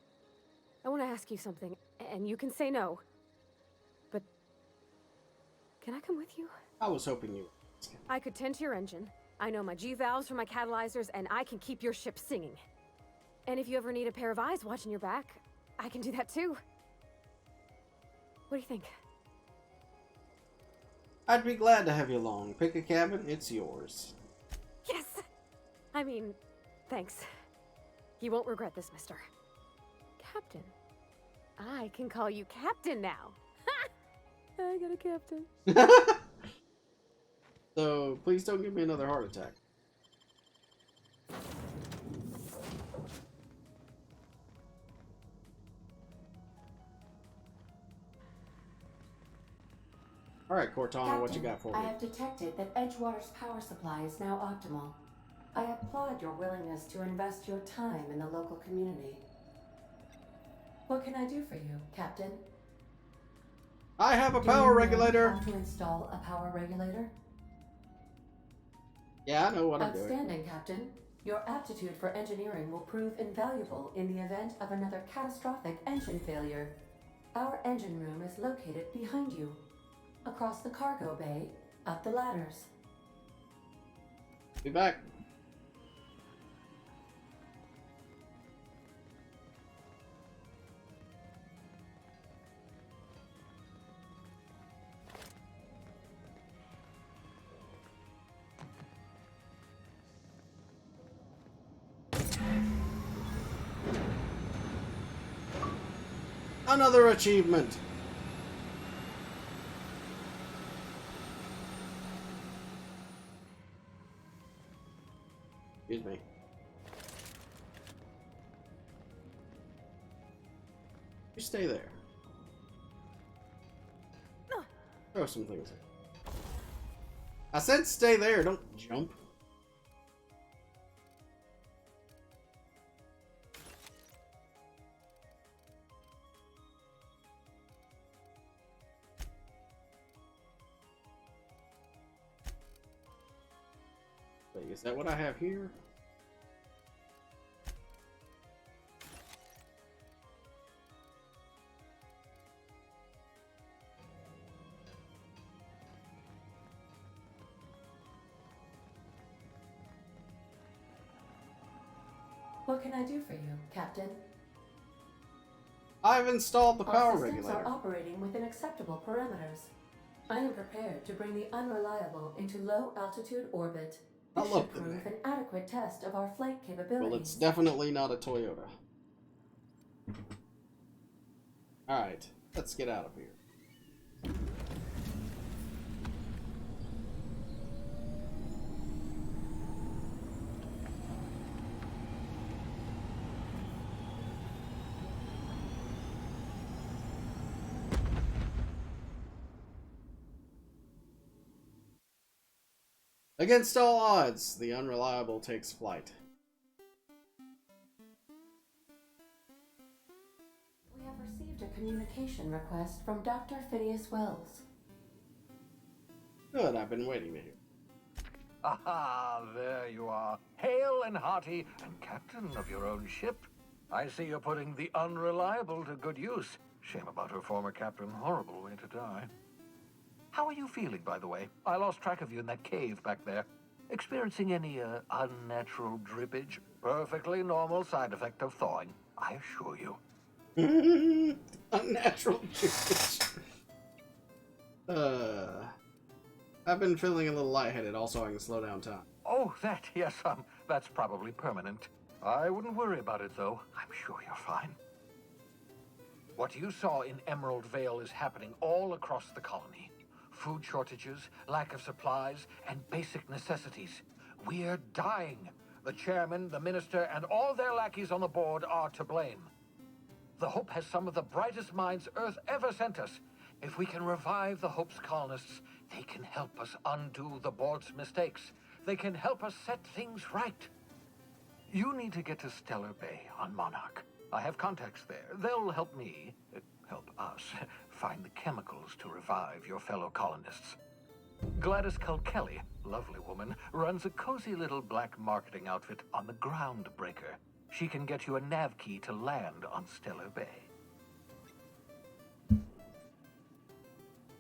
I want to ask you something, and you can say no. But can I come with you? I was hoping you. I could tend to your engine. I know my G-valves from my catalyzers, and I can keep your ship singing. And if you ever need a pair of eyes watching your back, I can do that too. What do you think? I'd be glad to have you along. Pick a cabin, it's yours. Yes! I mean, thanks. You won't regret this, mister. Captain. I can call you Captain now. Ha! I got a captain. So, please don't give me another heart attack. Alright, Cortana, what you got for me? I have detected that Edgewater's power supply is now optimal. I applaud your willingness to invest your time in the local community. What can I do for you, Captain? I have a Do power you know regulator! how to install a power regulator? Yeah, I know what I'm doing. Outstanding, Captain. Your aptitude for engineering will prove invaluable in the event of another catastrophic engine failure. Our engine room is located behind you. Across the cargo bay, up the ladders. Be back. Another achievement. Excuse me. You stay there. Throw some things in. I said stay there, don't jump. Is that what I have here? What can I do for you, Captain? I've installed the power Our systems regulator. are operating within acceptable parameters. I am prepared to bring the unreliable into low-altitude orbit. I This love should the prove name. an adequate test of our flight capabilities. Well, it's definitely not a Toyota. Alright, let's get out of here. Against all odds, the unreliable takes flight. We have received a communication request from Dr. Phineas Wells. Good, I've been waiting to hear. Aha, there you are. Hale and hearty, and captain of your own ship. I see you're putting the unreliable to good use. Shame about her former captain. Horrible way to die. How are you feeling, by the way? I lost track of you in that cave back there. Experiencing any, unnatural drippage? Perfectly normal side effect of thawing, I assure you. Unnatural drippage. I've been feeling a little lightheaded, also I can slow down time. Oh, that, yes, that's probably permanent. I wouldn't worry about it, though. I'm sure you're fine. What you saw in Emerald Vale is happening all across the colony. Food shortages, lack of supplies, and basic necessities. We're dying. The chairman, the minister, and all their lackeys on the board are to blame. The Hope has some of the brightest minds Earth ever sent us. If we can revive the Hope's colonists, they can help us undo the board's mistakes. They can help us set things right. You need to get to Stellar Bay on Monarch. I have contacts there. They'll help me, help us, find the chemicals to revive your fellow colonists. Gladys Culkelly, lovely woman, runs a cozy little black marketing outfit on the Groundbreaker. She can get you a nav key to land on Stellar Bay.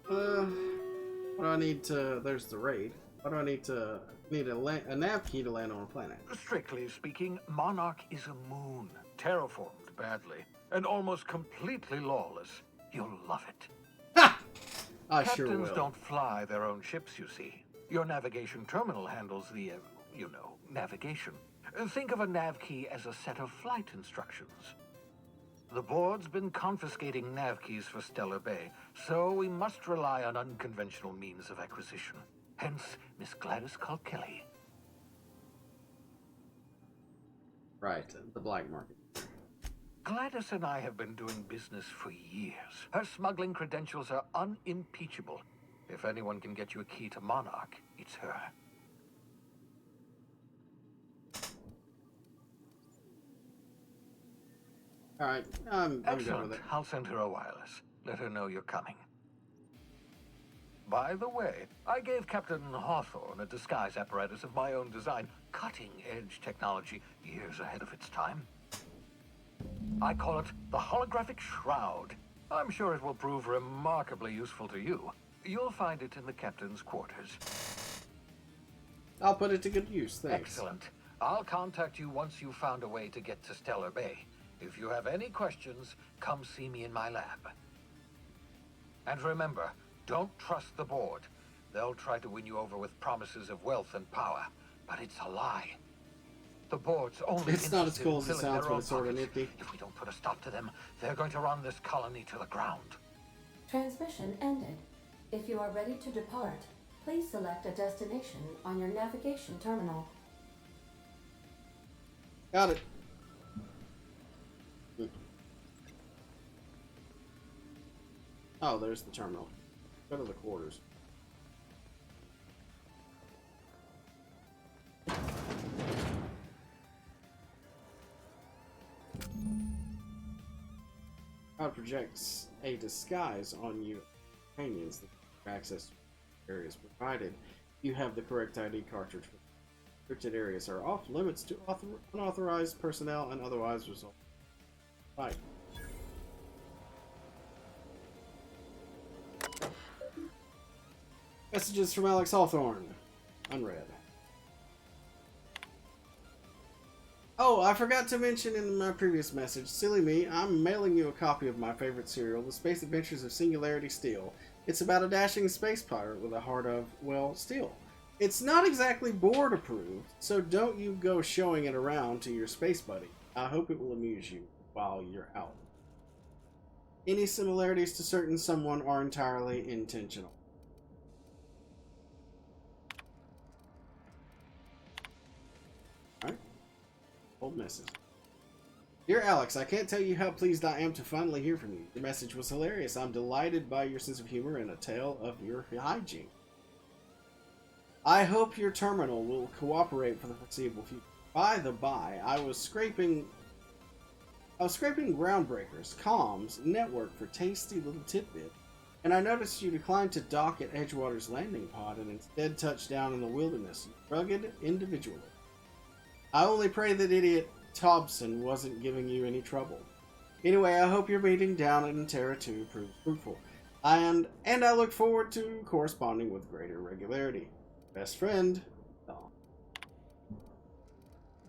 What do I need to... There's the raid. What do I need to... Need a nav key to land on a planet. Strictly speaking, Monarch is a moon, terraformed badly, and almost completely lawless. You'll love it. Ha! I Captains sure will. don't fly their own ships, you see. Your navigation terminal handles the, navigation. Think of a nav key as a set of flight instructions. The board's been confiscating nav keys for Stellar Bay, so we must rely on unconventional means of acquisition. Hence, Miss Gladys Culkelly. Right, the black market. Gladys and I have been doing business for years. Her smuggling credentials are unimpeachable. If anyone can get you a key to Monarch, it's her. Alright, I'm good Excellent. with it. I'll send her a wireless. Let her know you're coming. By the way, I gave Captain Hawthorne a disguise apparatus of my own design. Cutting-edge technology, years ahead of its time. I call it the Holographic Shroud. I'm sure it will prove remarkably useful to you. You'll find it in the captain's quarters. I'll put it to good use, thanks. Excellent. I'll contact you once you've found a way to get to Stellar Bay. If you have any questions, come see me in my lab. And remember, don't trust the board. They'll try to win you over with promises of wealth and power, but it's a lie. The board's only It's not as interested cool in as it filling sounds, their but own it's sort of pockets. nifty. If we don't put a stop to them, they're going to run this colony to the ground. Transmission ended. If you are ready to depart, please select a destination on your navigation terminal. Got it. Oh, there's the terminal. Go to the quarters. How projects a disguise on you companions that have access to areas provided you have the correct ID cartridge. Restricted areas are off limits to unauthorized personnel and otherwise result. Right. Messages from Alex Hawthorne. Unread. Oh, I forgot to mention in my previous message, silly me, I'm mailing you a copy of my favorite serial, The Space Adventures of Singularity Steel. It's about a dashing space pirate with a heart of, well, steel. It's not exactly board approved, so don't you go showing it around to your space buddy. I hope it will amuse you while you're out. Any similarities to certain someone are entirely intentional. Alright. Old message. Dear Alex, I can't tell you how pleased I am to finally hear from you. Your message was hilarious. I'm delighted by your sense of humor and a tale of your hygiene. I hope your terminal will cooperate for the foreseeable future. By the by, I was scraping Groundbreaker's comms network for tasty little tidbit, and I noticed you declined to dock at Edgewater's landing pod and instead touched down in the wilderness, rugged individually. I only pray that idiot Thompson wasn't giving you any trouble. Anyway, I hope your meeting down in Terra 2 proved fruitful, and I look forward to corresponding with greater regularity. Best friend, Dom.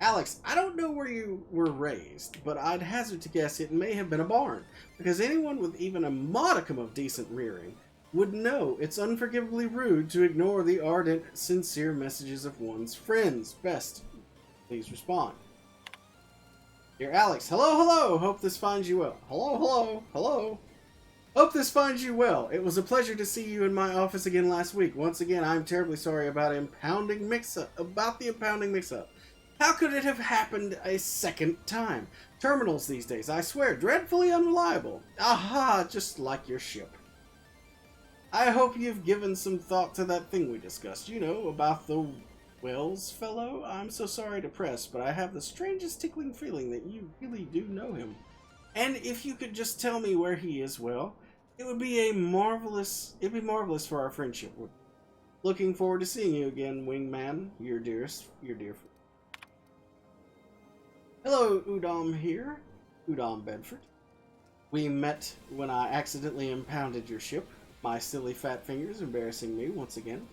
Alex, I don't know where you were raised, but I'd hazard to guess it may have been a barn, because anyone with even a modicum of decent rearing would know it's unforgivably rude to ignore the ardent, sincere messages of one's friends. Best, please respond. Dear Alex, hello, hope this finds you well. Hello. Hope this finds you well. It was a pleasure to see you in my office again last week. Once again, I'm terribly sorry about the impounding mix-up. How could it have happened a second time? Terminals these days, I swear, dreadfully unreliable. Aha, just like your ship. I hope you've given some thought to that thing we discussed, you know, about the Wells fellow. I'm so sorry to press, but I have the strangest tickling feeling that you really do know him. And if you could just tell me where he is, well, it'd be marvelous for our friendship. Looking forward to seeing you again, Wingman. Your dear friend. Hello, Udom here. Udom Bedford. We met when I accidentally impounded your ship. My silly fat fingers embarrassing me once again.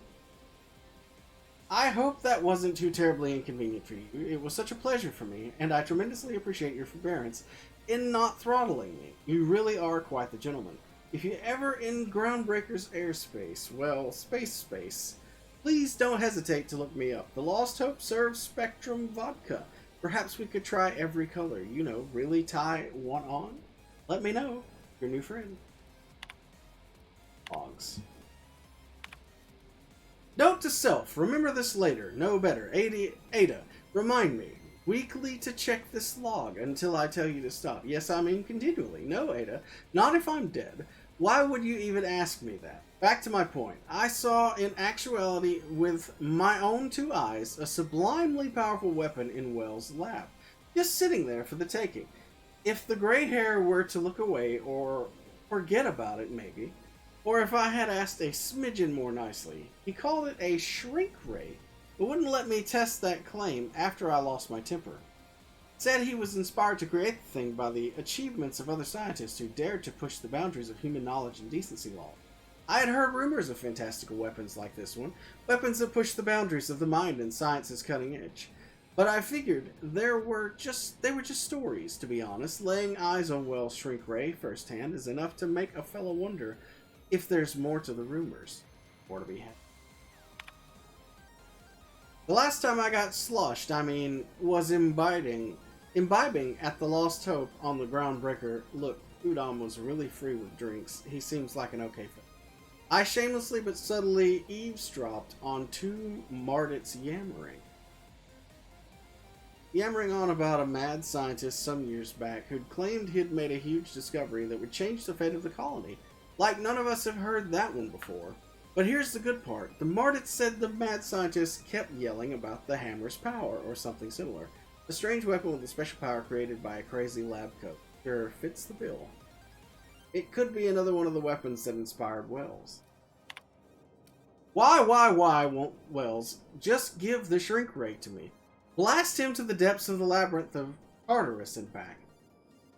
I hope that wasn't too terribly inconvenient for you. It was such a pleasure for me, and I tremendously appreciate your forbearance in not throttling me. You really are quite the gentleman. If you're ever in Groundbreaker's airspace, well, space, please don't hesitate to look me up. The Lost Hope serves Spectrum vodka. Perhaps we could try every color, you know, really tie one on? Let me know. Your new friend. Logs. Note to self, remember this later, know better. Ada, remind me, weekly to check this log until I tell you to stop. Yes, I mean continually. No, Ada, not if I'm dead. Why would you even ask me that? Back to my point. I saw in actuality with my own two eyes a sublimely powerful weapon in Wells' lab, just sitting there for the taking. If the gray hair were to look away or forget about it maybe, or if I had asked a smidgen more nicely, he called it a shrink ray, but wouldn't let me test that claim after I lost my temper. Said he was inspired to create the thing by the achievements of other scientists who dared to push the boundaries of human knowledge and decency law. I had heard rumors of fantastical weapons like this one, weapons that push the boundaries of the mind and science's cutting edge. But I figured they were just stories, to be honest. Laying eyes on Wells' shrink ray firsthand is enough to make a fellow wonder if there's more to the rumors. More to be had. The last time I got sloshed, was imbibing at the Lost Hope on the Groundbreaker. Look, Udom was really free with drinks. He seems like an okay fellow. I shamelessly but subtly eavesdropped on two Mardits yammering on about a mad scientist some years back who'd claimed he'd made a huge discovery that would change the fate of the colony. Like none of us have heard that one before. But here's the good part. The Mardits said the mad scientist kept yelling about the hammer's power, or something similar. A strange weapon with a special power created by a crazy lab coat. Sure, fits the bill. It could be another one of the weapons that inspired Wells. Why won't Wells just give the shrink ray to me? Blast him to the depths of the labyrinth of Tartarus and back.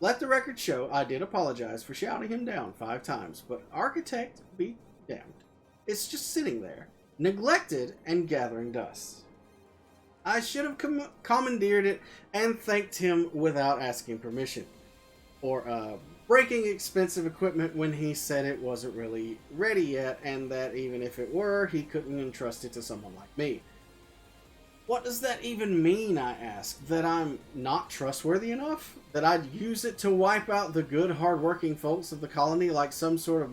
Let the record show I did apologize for shouting him down 5 times, but Architect be damned. It's just sitting there, neglected and gathering dust. I should have commandeered it and thanked him without asking permission. Or breaking expensive equipment when he said it wasn't really ready yet, and that even if it were, he couldn't entrust it to someone like me. What does that even mean, I ask? That I'm not trustworthy enough? That I'd use it to wipe out the good, hard-working folks of the colony like some sort of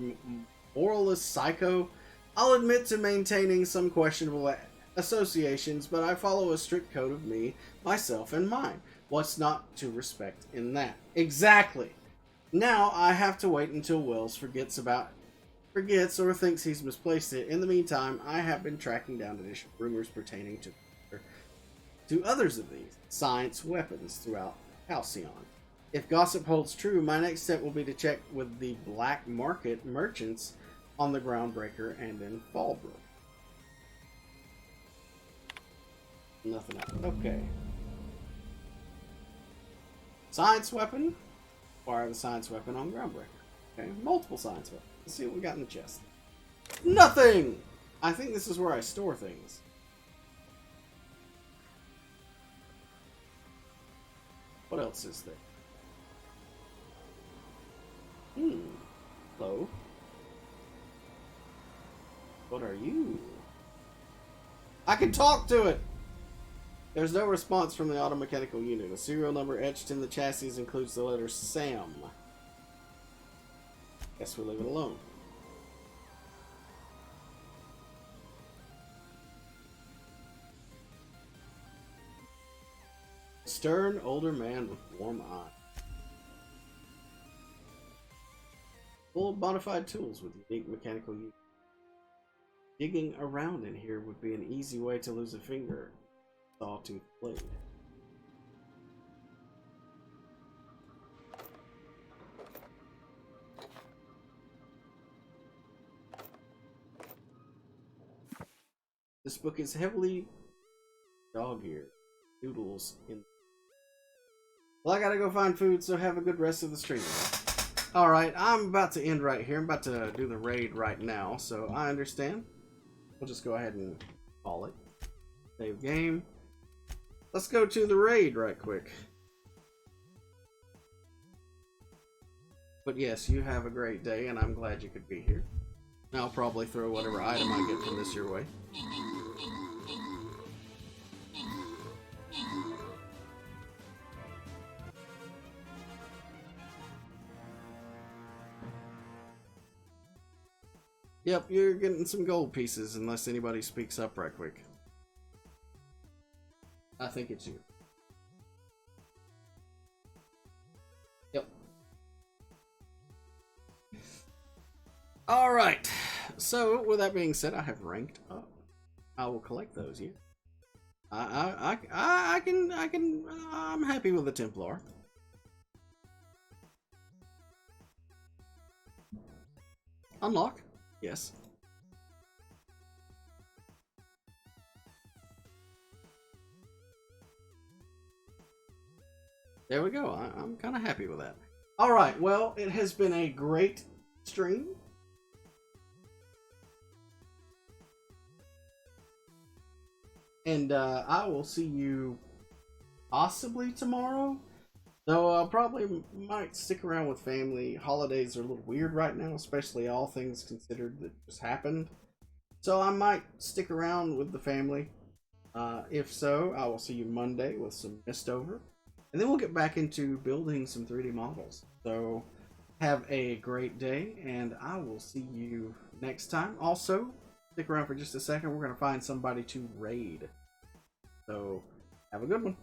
moralist psycho? I'll admit to maintaining some questionable associations, but I follow a strict code of me, myself, and mine. What's not to respect in that? Exactly! Now I have to wait until Wells forgets or thinks he's misplaced it. In the meantime, I have been tracking down additional rumors pertaining to others of these science weapons throughout Halcyon. If gossip holds true, my next step will be to check with the black market merchants on the Groundbreaker and in Fallbrook. Nothing else. Okay. Science weapon. Acquire the science weapon on Groundbreaker. Okay, multiple science weapons. Let's see what we got in the chest. Nothing! I think this is where I store things. What else is there? Hello. What are you? I can talk to it! There's no response from the automechanical unit. A serial number etched in the chassis includes the letter SAM. Guess we'll leave it alone. Stern older man with warm eyes. Full of modified tools with unique mechanical use. Digging around in here would be an easy way to lose a finger. Sawtooth blade. This book is heavily dog-eared. Noodles in. Well, I gotta go find food, so have a good rest of the stream. Alright, I'm about to end right here. I'm about to do the raid right now, so I understand. We'll just go ahead and call it. Save game. Let's go to the raid right quick. But yes, you have a great day, and I'm glad you could be here. I'll probably throw whatever item I get from this your way. Yep, you're getting some gold pieces unless anybody speaks up right quick. I think it's you. Yep. Alright. So, with that being said, I have ranked up. I will collect those, yeah. I'm happy with the Templar. Unlock. Yes. There we go. I'm kind of happy with that. Alright, well, it has been a great stream. And I will see you possibly tomorrow. Though I probably might stick around with family. Holidays are a little weird right now, especially all things considered that just happened. So I might stick around with the family. If so, I will see you Monday with some Mistover. And then we'll get back into building some 3D models. So have a great day, and I will see you next time. Also, stick around for just a second. We're going to find somebody to raid. So have a good one.